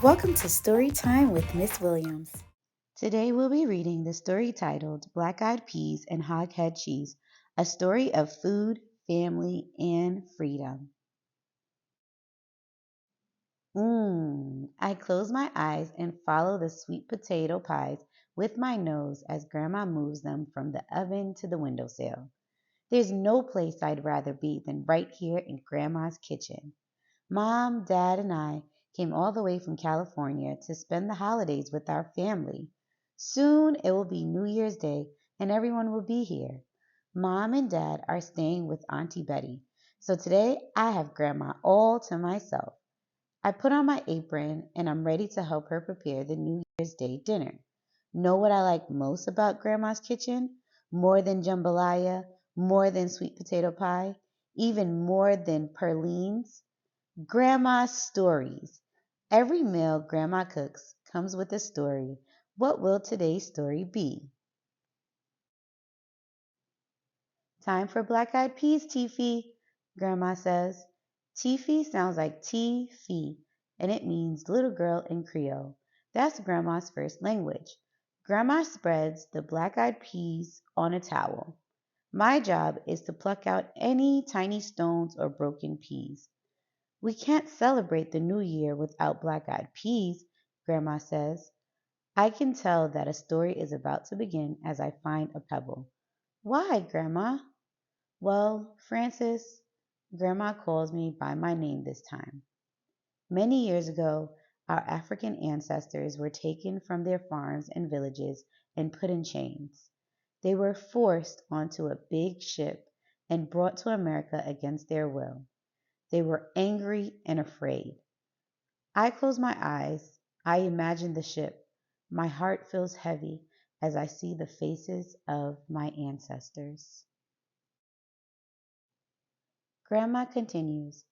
Welcome to Story Time with Miss Williams. Today we'll be reading the story titled Black Eyed Peas and Hoghead Cheese, a story of food, family, and freedom. I close my eyes and follow the sweet potato pies with my nose as Grandma moves them from the oven to the windowsill. There's no place I'd rather be than right here in Grandma's kitchen. Mom, Dad, and I came all the way from California to spend the holidays with our family. Soon it will be New Year's Day and everyone will be here. Mom and Dad are staying with Auntie Betty, so today I have Grandma all to myself. I put on my apron and I'm ready to help her prepare the New Year's Day dinner. Know what I like most about Grandma's kitchen? More than jambalaya, more than sweet potato pie, even more than pralines? Grandma's stories. Every meal Grandma cooks comes with a story. What will today's story be? Time for black eyed peas, Tiffy, Grandma says. Tiffy sounds like T-Fee, and it means little girl in Creole. That's Grandma's first language. Grandma spreads the black eyed peas on a towel. My job is to pluck out any tiny stones or broken peas. We can't celebrate the new year without black eyed peas, Grandma says. I can tell that a story is about to begin as I find a pebble. Why, Grandma? Well, Francis, Grandma calls me by my name this time. Many years ago, our African ancestors were taken from their farms and villages and put in chains. They were forced onto a big ship and brought to America against their will. They were angry and afraid. I close my eyes. I imagine the ship. My heart feels heavy as I see the faces of my ancestors. Grandma continues.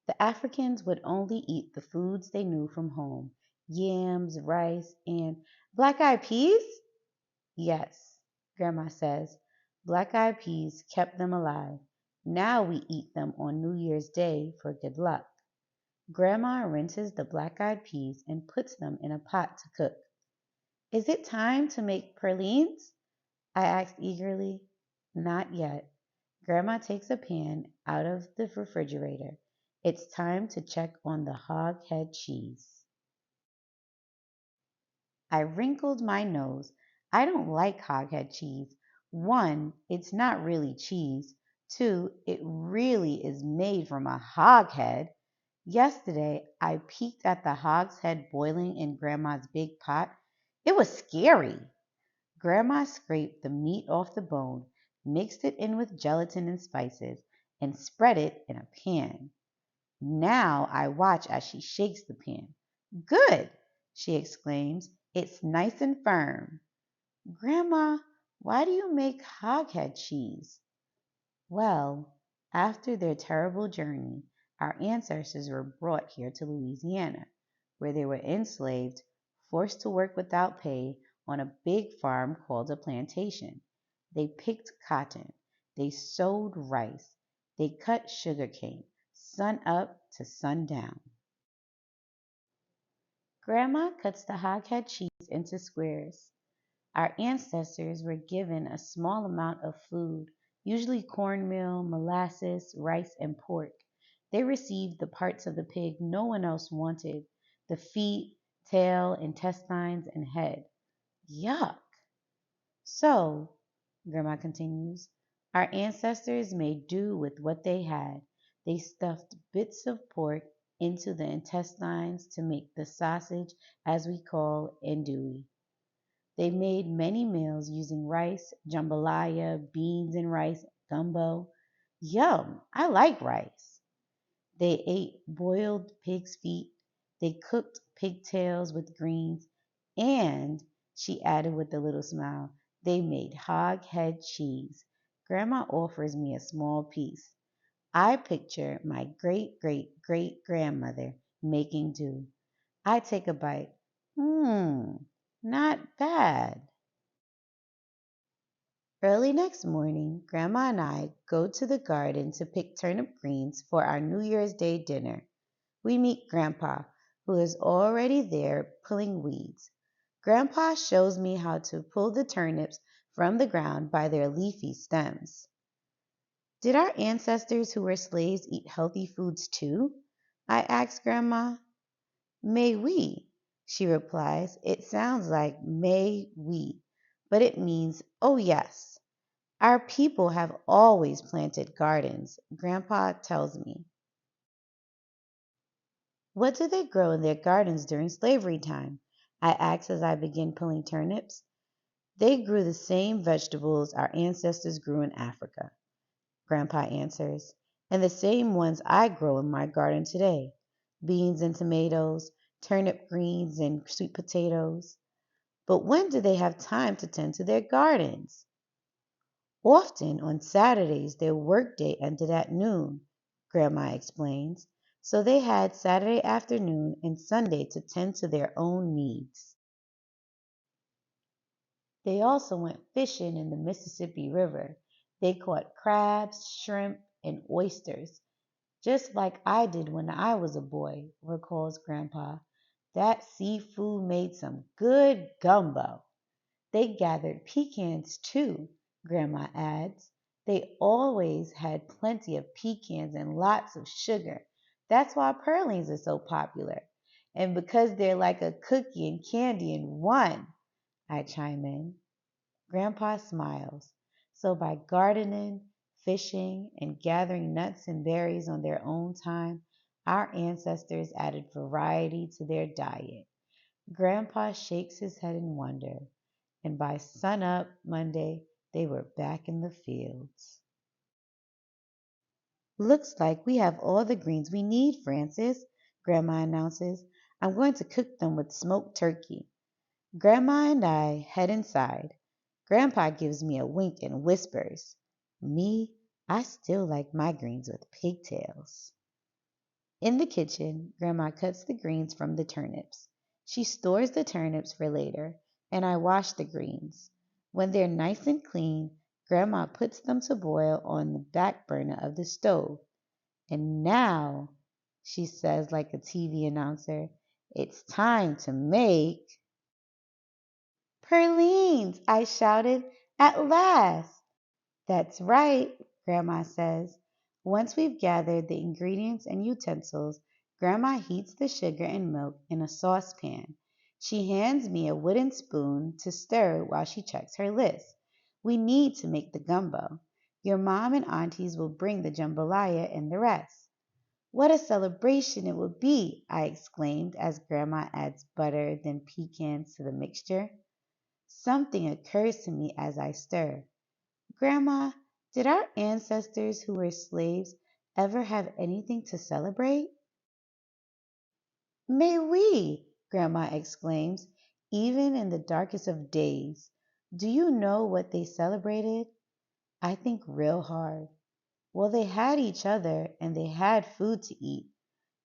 The Africans would only eat the foods they knew from home: yams, rice, and black eyed peas? Yes, Grandma says. Black eyed peas kept them alive. Now we eat them on New Year's Day for good luck. Grandma rinses the black eyed peas and puts them in a pot to cook. Is it time to make pralines? I asked eagerly. Not yet. Grandma takes a pan out of the refrigerator. It's time to check on the hog head cheese. I wrinkled my nose. I don't like hog head cheese. One, it's not really cheese. Two, it really is made from a hog head. Yesterday, I peeked at the hog's head boiling in Grandma's big pot. It was scary. Grandma scraped the meat off the bone, mixed it in with gelatin and spices, and spread it in a pan. Now I watch as she shakes the pan. Good, she exclaims. It's nice and firm. Grandma, why do you make hoghead cheese? Well, after their terrible journey, our ancestors were brought here to Louisiana, where they were enslaved, forced to work without pay on a big farm called a plantation. They picked cotton, they sowed rice, they cut sugar cane, sun up to sundown. Grandma cuts the hoghead cheese into squares. Our ancestors were given a small amount of food, usually cornmeal, molasses, rice, and pork. They received the parts of the pig no one else wanted: the feet, tail, intestines, and head. Yuck! So, Grandma continues, our ancestors made do with what they had. They stuffed bits of pork into the intestines to make the sausage, as we call andouille. They made many meals using rice, jambalaya, beans and rice, gumbo. Yum! I like rice. They ate boiled pig's feet. They cooked pigtails with greens. And, she added with a little smile, they made hog head cheese. Grandma offers me a small piece. I picture my great great great grandmother making do. I take a bite. Not bad. Early next morning, Grandma and I go to the garden to pick turnip greens for our New Year's Day dinner. We meet Grandpa. who is already there pulling weeds. Grandpa shows me how to pull the turnips from the ground by their leafy stems. Did our ancestors who were slaves eat healthy foods too? I asked Grandma. May we? She replies. It sounds like may we, but it means oh yes. Our people have always planted gardens, Grandpa tells me. What do they grow in their gardens during slavery time? I ask as I begin pulling turnips. They grew the same vegetables our ancestors grew in Africa, Grandpa answers, and the same ones I grow in my garden today: beans and tomatoes, turnip greens and sweet potatoes. But when do they have time to tend to their gardens? Often on Saturdays their workday ended at noon, Grandma explains, so they had Saturday afternoon and Sunday to tend to their own needs. They also went fishing in the Mississippi River. They caught crabs, shrimp, and oysters, just like I did when I was a boy, recalls Grandpa. That seafood made some good gumbo. They gathered pecans too, Grandma adds. They always had plenty of pecans and lots of sugar. That's why pearlings are so popular. And because they're like a cookie and candy in one, I chime in. Grandpa smiles. So by gardening, fishing, and gathering nuts and berries on their own time, our ancestors added variety to their diet. Grandpa shakes his head in wonder, and by sunup Monday, they were back in the fields. Looks like we have all the greens we need, Francis, Grandma announces. I'm going to cook them with smoked turkey. Grandma and I head inside. Grandpa gives me a wink and whispers, Me, I still like my greens with pigtails. In the kitchen, Grandma cuts the greens from the turnips. She stores the turnips for later, and I wash the greens. When they're nice and clean, Grandma puts them to boil on the back burner of the stove. And now, she says like a TV announcer, it's time to make Perlines, I shouted. At last! That's right, Grandma says. Once we've gathered the ingredients and utensils, Grandma heats the sugar and milk in a saucepan. She hands me a wooden spoon to stir while she checks her list. We need to make the gumbo. Your mom and aunties will bring the jambalaya and the rest. What a celebration it will be, I exclaimed as Grandma adds butter, then pecans to the mixture. Something occurs to me as I stir. Grandma, did our ancestors who were slaves ever have anything to celebrate? May we, Grandma exclaims, even in the darkest of days. Do you know what they celebrated? I think real hard. Well, they had each other and they had food to eat.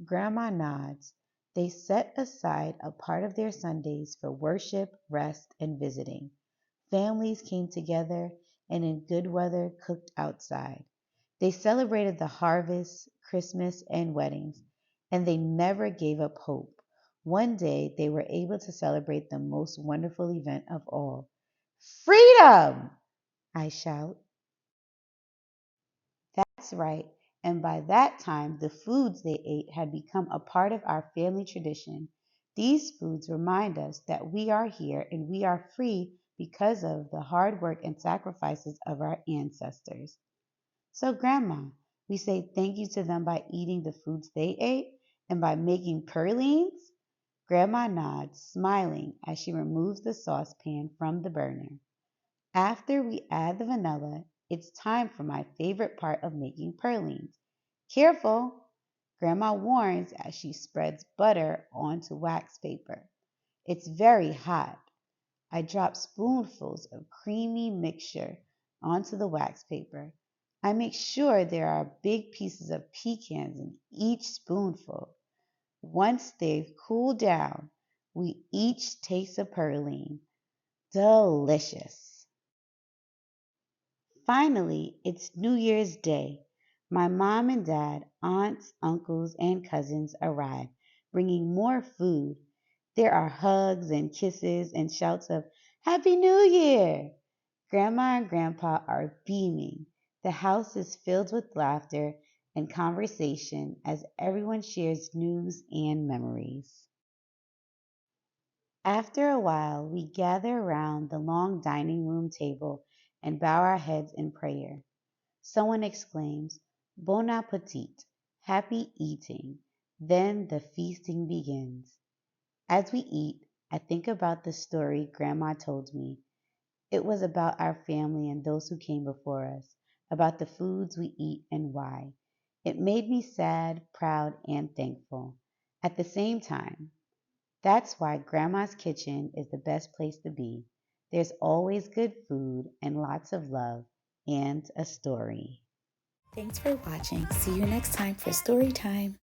Grandma nods. They set aside a part of their Sundays for worship, rest, and visiting. Families came together and in good weather cooked outside. They celebrated the harvest, Christmas, and weddings, and they never gave up hope. One day they were able to celebrate the most wonderful event of all. Freedom! I shout. That's right. And by that time, the foods they ate had become a part of our family tradition. These foods remind us that we are here and we are free because of the hard work and sacrifices of our ancestors. So, Grandma, we say thank you to them by eating the foods they ate and by making purlines? Grandma nods, smiling as she removes the saucepan from the burner. After we add the vanilla, it's time for my favorite part of making pralines. Careful, Grandma warns as she spreads butter onto wax paper. It's very hot. I drop spoonfuls of creamy mixture onto the wax paper. I make sure there are big pieces of pecans in each spoonful. Once they've cooled down, we each taste a praline. Delicious. Finally, it's New Year's Day. My mom and dad, aunts, uncles, and cousins arrive. bringing more food. There are hugs and kisses and shouts of Happy New Year! Grandma and Grandpa are beaming. The house is filled with laughter and conversation as everyone shares news and memories. After a while, we gather around the long dining room table and bow our heads in prayer. Someone exclaims, Bon appetit, happy eating. Then the feasting begins. As we eat, I think about the story Grandma told me. It was about our family and those who came before us, about the foods we eat and why. It made me sad, proud, and thankful. At the same time, that's why Grandma's kitchen is the best place to be. There's always good food and lots of love and a story. Thanks for watching. See you next time for story time.